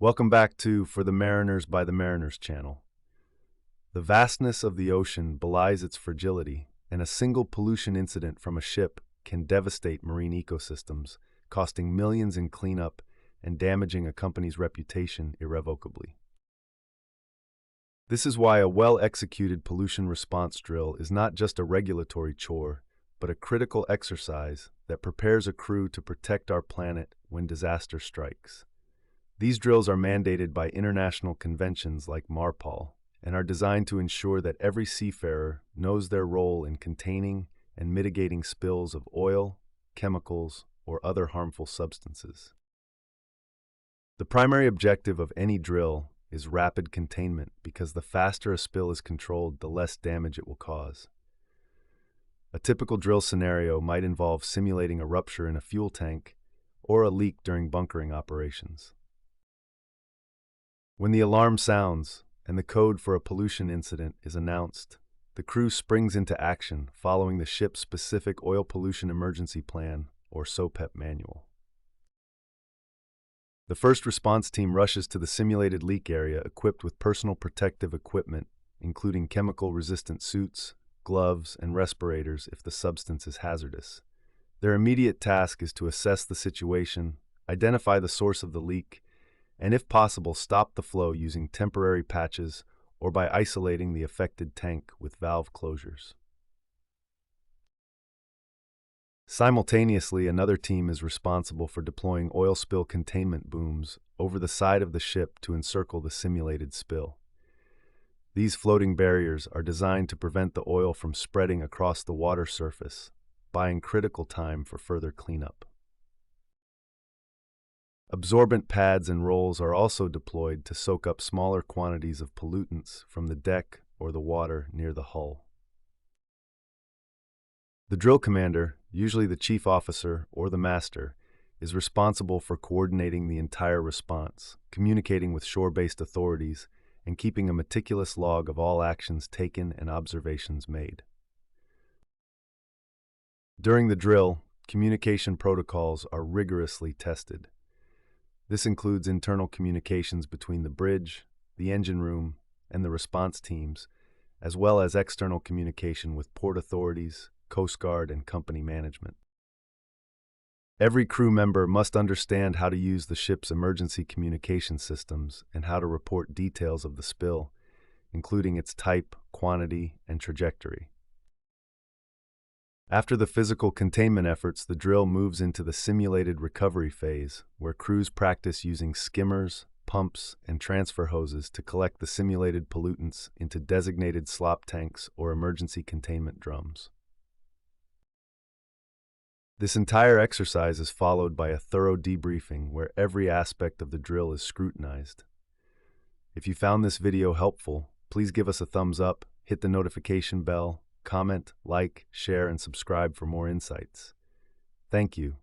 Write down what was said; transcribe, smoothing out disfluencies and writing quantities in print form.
Welcome back to For the Mariners by the Mariners channel. The vastness of the ocean belies its fragility, and a single pollution incident from a ship can devastate marine ecosystems, costing millions in cleanup and damaging a company's reputation irrevocably. This is why a well-executed pollution response drill is not just a regulatory chore, but a critical exercise that prepares a crew to protect our planet when disaster strikes. These drills are mandated by international conventions like MARPOL and are designed to ensure that every seafarer knows their role in containing and mitigating spills of oil, chemicals, or other harmful substances. The primary objective of any drill is rapid containment because the faster a spill is controlled, the less damage it will cause. A typical drill scenario might involve simulating a rupture in a fuel tank or a leak during bunkering operations. When the alarm sounds and the code for a pollution incident is announced, the crew springs into action following the ship's specific Oil Pollution Emergency Plan, or SOPEP manual. The first response team rushes to the simulated leak area equipped with personal protective equipment, including chemical-resistant suits, gloves, and respirators if the substance is hazardous. Their immediate task is to assess the situation, identify the source of the leak, and if possible, stop the flow using temporary patches or by isolating the affected tank with valve closures. Simultaneously, another team is responsible for deploying oil spill containment booms over the side of the ship to encircle the simulated spill. These floating barriers are designed to prevent the oil from spreading across the water surface, buying critical time for further cleanup. Absorbent pads and rolls are also deployed to soak up smaller quantities of pollutants from the deck or the water near the hull. The drill commander, usually the chief officer or the master, is responsible for coordinating the entire response, communicating with shore-based authorities, and keeping a meticulous log of all actions taken and observations made. During the drill, communication protocols are rigorously tested. This includes internal communications between the bridge, the engine room, and the response teams, as well as external communication with port authorities, Coast Guard, and company management. Every crew member must understand how to use the ship's emergency communication systems and how to report details of the spill, including its type, quantity, and trajectory. After the physical containment efforts, the drill moves into the simulated recovery phase, where crews practice using skimmers, pumps, and transfer hoses to collect the simulated pollutants into designated slop tanks or emergency containment drums. This entire exercise is followed by a thorough debriefing where every aspect of the drill is scrutinized. If you found this video helpful, please give us a thumbs up, hit the notification bell, comment, like, share, and subscribe for more insights. Thank you.